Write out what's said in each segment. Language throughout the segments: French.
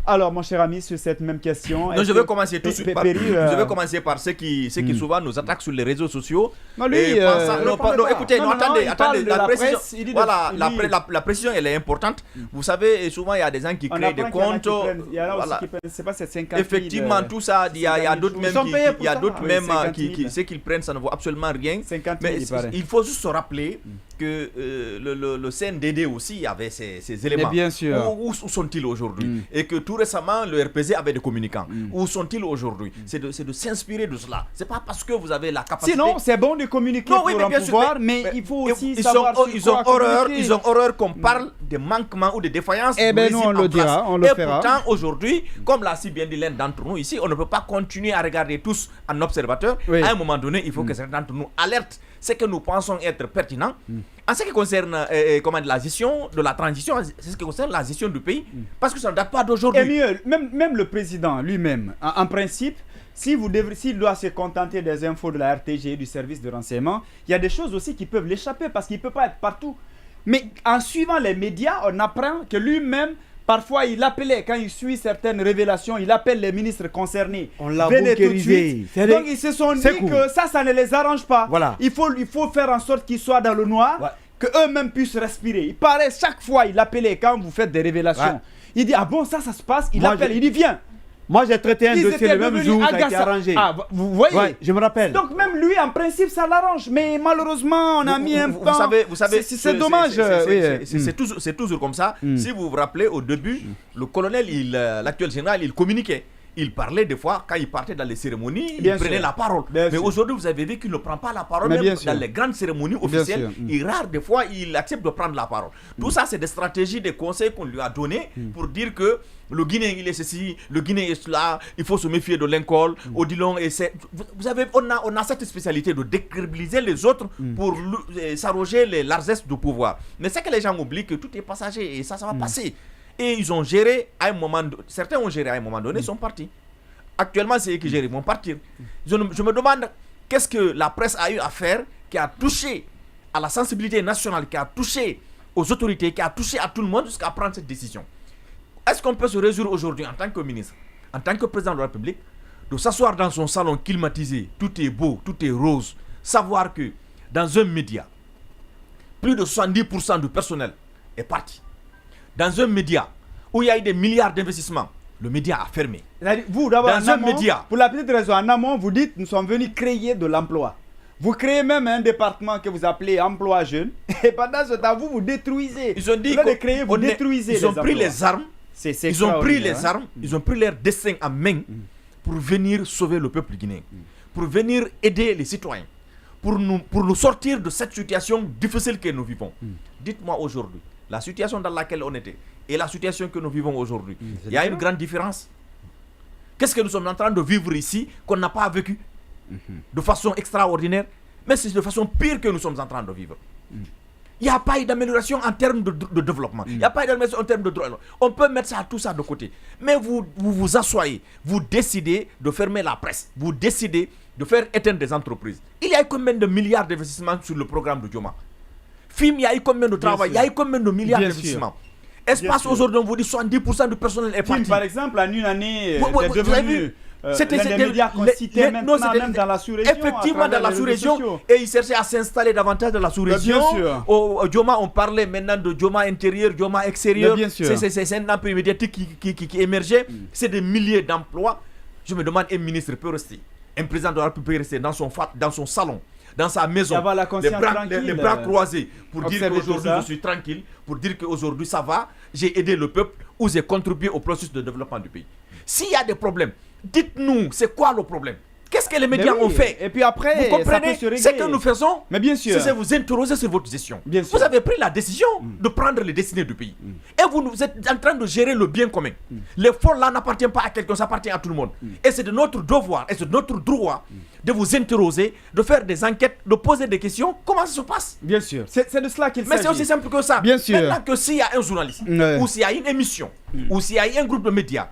Alors, mon cher ami, sur cette même question... Non, je vais commencer tout de suite je vais commencer par ceux qui souvent nous attaquent sur les réseaux sociaux. Non, lui... écoutez, attendez. La La précision, elle est importante. Vous savez, souvent, il y a des gens qui créent des comptes. Il y en a aussi qui prennent, c'est pas ces 50 000... Effectivement, tout ça, il y a d'autres même qui... Ceux qui le prennent, ça ne vaut absolument rien. 50 000, mais il faut juste se rappeler que le CNDD aussi avait ces éléments. Mais bien sûr. Où sont-ils aujourd'hui? Et que tout récemment, le RPZ avait des communicants. Où sont-ils aujourd'hui? C'est de s'inspirer de cela. C'est pas parce que vous avez la capacité... Sinon, c'est bon de communiquer pour un pouvoir, mais il faut aussi savoir ils ont horreur qu'on parle de manquements ou de défaillances. Eh bien, nous, on le dira, on le fera. Et pourtant, aujourd'hui, comme l'a si bien dit l'un d'entre nous ici, on ne peut pas continuer à regarder tous en observateur. Oui. À un moment donné, il faut que certains d'entre nous alertent ce que nous pensons être pertinent. En ce qui concerne la gestion de la transition, c'est ce qui concerne la gestion du pays, parce que ça ne date pas d'aujourd'hui. Et mieux, même le président lui-même, en principe, s'il doit se contenter des infos de la RTG, du service de renseignement, il y a des choses aussi qui peuvent l'échapper parce qu'il ne peut pas être partout. Mais en suivant les médias, on apprend que lui-même, parfois, il appelait, quand il suit certaines révélations, il appelle les ministres concernés. On l'a bunkérisé. Donc, ils se sont dit que ça ne les arrange pas. Voilà. Il faut faire en sorte qu'ils soient dans le noir, qu'eux-mêmes puissent respirer. Il paraît, chaque fois, il appelait quand vous faites des révélations. Il dit, ah bon, ça se passe. Il appelle, il dit, viens. Moi, j'ai traité un dossier le même jour, ça a été arrangé. Ah, vous voyez, je me rappelle. Donc même lui, en principe, ça l'arrange. Mais malheureusement, on a mis un temps. Vous savez, c'est dommage. C'est toujours comme ça. Si vous vous rappelez, au début, le colonel, l'actuel général, il communiquait. Il parlait des fois, quand il partait dans les cérémonies, il prenait la parole. Mais aujourd'hui, vous avez vu qu'il ne prend pas la parole, même dans les grandes cérémonies officielles. Et rare, des fois, il accepte de prendre la parole. Tout ça, c'est des stratégies, des conseils qu'on lui a donnés pour dire que le Guinéen, il est ceci, le Guinéen est cela, il faut se méfier de l'incol, Odilon, et c'est... Vous savez, on a cette spécialité de décrédibiliser les autres pour s'arroger les largesses du pouvoir. Mais c'est que les gens oublient que tout est passager et ça va passer. Et ils ont géré à un moment donné, certains ont géré à un moment donné, ils sont partis. Actuellement, c'est eux qui gèrent, ils vont partir. Je me demande qu'est-ce que la presse a eu à faire qui a touché à la sensibilité nationale, qui a touché aux autorités, qui a touché à tout le monde jusqu'à prendre cette décision. Est-ce qu'on peut se résoudre aujourd'hui en tant que ministre, en tant que président de la République, de s'asseoir dans son salon climatisé, tout est beau, tout est rose, savoir que dans un média, plus de 70% du personnel est parti. Dans un média où il y a eu des milliards d'investissements, le média a fermé. Vous, d'abord, dans un média, pour la petite raison, en amont, vous dites nous sommes venus créer de l'emploi. Vous créez même un département que vous appelez emploi jeune. Et pendant ce temps, vous détruisez. Ils ont dit vous détruisez. Ils ont pris les armes. Ils ont pris les armes. Ils ont pris leur destin en main pour venir sauver le peuple guinéen, pour venir aider les citoyens, pour nous sortir de cette situation difficile que nous vivons. Dites-moi aujourd'hui, la situation dans laquelle on était et la situation que nous vivons aujourd'hui, il y a une grande différence. Qu'est-ce que nous sommes en train de vivre ici qu'on n'a pas vécu de façon extraordinaire, mais c'est de façon pire que nous sommes en train de vivre. Il n'y a pas eu d'amélioration en termes de développement. Il n'y a pas eu d'amélioration en termes de droit. On peut mettre tout ça de côté. Mais vous asseyez, vous décidez de fermer la presse, vous décidez de faire éteindre des entreprises. Il y a eu combien de milliards d'investissements sur le programme de Dioma? Film, il y a eu combien de travail? Il y a eu combien de milliards d'investissements? Espace, aujourd'hui, on vous dit 70% du personnel est parti. Par exemple, en une année, est devenu... C'était des médias qu'on citait même dans la sous-région. Effectivement, dans la sous-région. Et ils cherchaient à s'installer davantage dans la sous-région. Au Dioma, on parlait maintenant de Dioma intérieur, Dioma extérieur. C'est un empire médiatique qui émergeait. C'est des milliers d'emplois. Je me demande, un ministre peut rester, un président de la République peut rester dans son salon, dans sa maison, les bras croisés, pour dire qu'aujourd'hui je suis tranquille, pour dire qu'aujourd'hui ça va, j'ai aidé le peuple ou j'ai contribué au processus de développement du pays. S'il y a des problèmes, dites-nous, c'est quoi le problème? Qu'est-ce que les médias ont fait? Et puis après, vous comprenez ce que nous faisons? Mais bien sûr, c'est vous interroger sur votre gestion. Vous avez pris la décision de prendre les destinées du pays. Et vous êtes en train de gérer le bien commun. Les fonds là n'appartiennent pas à quelqu'un, ça appartient à tout le monde. Et c'est de notre devoir, et c'est de notre droit de vous interroger, de faire des enquêtes, de poser des questions. Comment ça se passe? Bien sûr, c'est de cela qu'il s'agit. Mais c'est aussi simple que ça. Bien sûr. Maintenant que s'il y a un journaliste, ou s'il y a une émission, ou s'il y a un groupe de médias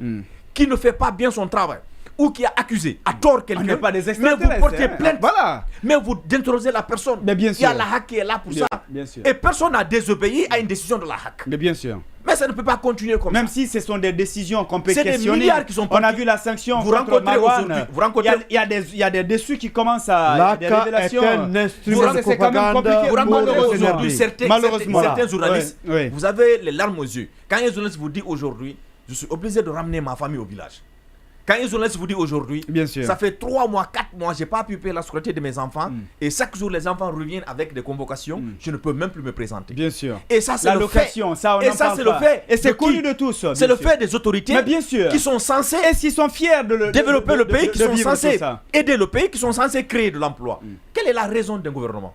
qui ne fait pas bien son travail, ou qui a accusé à tort quelqu'un, mais vous portez plainte, mais vous interrogez la personne. Mais bien sûr. Il y a la HAC qui est là pour ça. Bien sûr. Et personne n'a désobéi à une décision de la HAC. Mais bien sûr. Mais ça ne peut pas continuer comme ça. Même si ce sont des décisions qu'on peut questionner. questionner. Des milliards qui sont on a vu la sanction contre Marwan. Il y a des dessus qui commencent à... L'ACA est un instrument de propagande. Vous rencontrez aujourd'hui certains journalistes, oui. vous avez les larmes aux yeux. Quand un journaliste vous dit aujourd'hui, je suis obligé de ramener ma famille au village. Quand un journaliste vous dit aujourd'hui, ça fait 3 mois, 4 mois, je n'ai pas pu payer la scolarité de mes enfants. Et chaque jour, les enfants reviennent avec des convocations. Je ne peux même plus me présenter. Bien sûr. Et ça, c'est le fait. Et c'est connu de tous. C'est le fait des autorités qui sont censées développer le pays, qui sont censées aider le pays, qui sont censées créer de l'emploi. Quelle est la raison d'un gouvernement?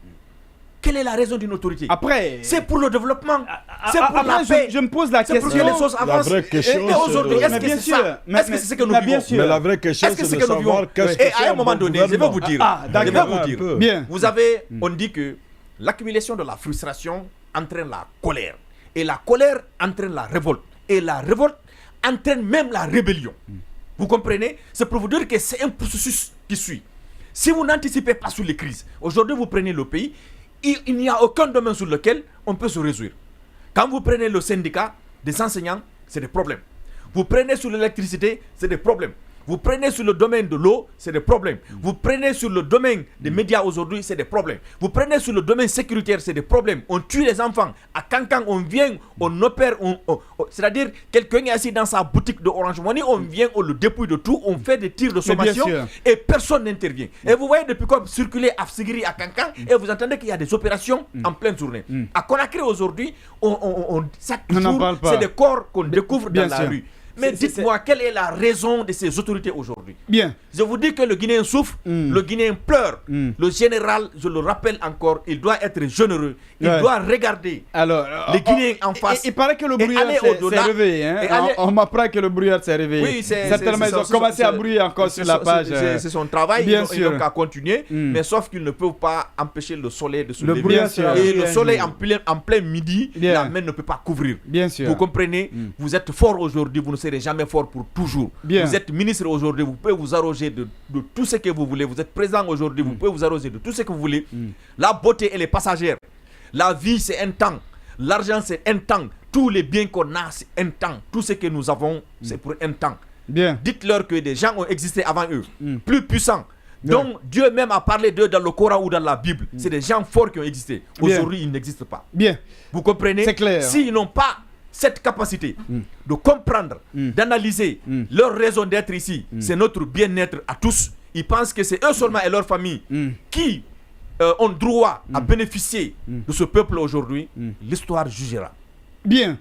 Quelle est la raison d'une autorité? Après, c'est pour le développement, c'est pour la paix. Je me pose la question. C'est pour que les choses avancent. La vraie question, et aujourd'hui, est-ce que c'est ça? Est-ce que c'est ce que nous vivons? Mais la vraie question, c'est de savoir qu'est-ce que c'est. Et à un moment donné, je vais vous dire. Bien. Vous avez, on dit que l'accumulation de la frustration entraîne la colère. Et la colère entraîne la révolte. Et la révolte entraîne même la rébellion. Vous comprenez? C'est pour vous dire que c'est un processus qui suit. Si vous n'anticipez pas sur les crises, aujourd'hui vous prenez le pays, il n'y a aucun domaine sur lequel on peut se réjouir. Quand vous prenez le syndicat des enseignants, c'est des problèmes. Vous prenez sur l'électricité, c'est des problèmes. Vous prenez sur le domaine de l'eau, c'est des problèmes. Vous prenez sur le domaine des médias aujourd'hui, c'est des problèmes. Vous prenez sur le domaine sécuritaire, c'est des problèmes. On tue les enfants. À Kankan, on vient, on opère, c'est-à-dire quelqu'un est assis dans sa boutique de Orange Money, on vient, on le dépouille de tout, on fait des tirs de sommation et personne n'intervient. Et vous voyez depuis quoi circuler à Fsigiri, à Kankan, et vous entendez qu'il y a des opérations en pleine journée. À Conakry aujourd'hui, chaque jour, c'est des corps qu'on découvre dans la rue. Mais dites-moi, quelle est la raison de ces autorités aujourd'hui? Bien. Je vous dis que le Guinéen souffre, le Guinéen pleure. Le général, je le rappelle encore, il doit être généreux. Il doit regarder les Guinéens en face. Il paraît que le brouillard s'est réveillé. Hein? On m'apprend que le brouillard s'est réveillé. Oui, certainement, ils ont commencé à brouiller encore sur la page. C'est son travail, ils n'ont qu'à continuer. Mais sauf qu'ils ne peuvent pas empêcher le soleil de se lever. Et le soleil en plein midi, la main ne peut pas couvrir. Bien sûr. Vous comprenez? Vous êtes fort aujourd'hui, vous ne serez jamais fort pour toujours. Vous êtes ministre aujourd'hui, vous pouvez vous arroger de tout ce que vous voulez. Vous êtes président aujourd'hui, vous pouvez vous arroger de tout ce que vous voulez. La beauté, elle est passagère. La vie, c'est un temps. L'argent, c'est un temps. Tous les biens qu'on a, c'est un temps. Tout ce que nous avons, c'est pour un temps. Bien. Dites-leur que des gens ont existé avant eux, plus puissants. Donc Dieu même a parlé d'eux dans le Coran ou dans la Bible. C'est des gens forts qui ont existé. Aujourd'hui, ils n'existent pas. Bien. Vous comprenez? C'est clair. S'ils n'ont pas cette capacité de comprendre, d'analyser leur raison d'être ici, c'est notre bien-être à tous. Ils pensent que c'est eux seulement et leur famille qui ont droit à bénéficier de ce peuple aujourd'hui. L'histoire jugera. Bien.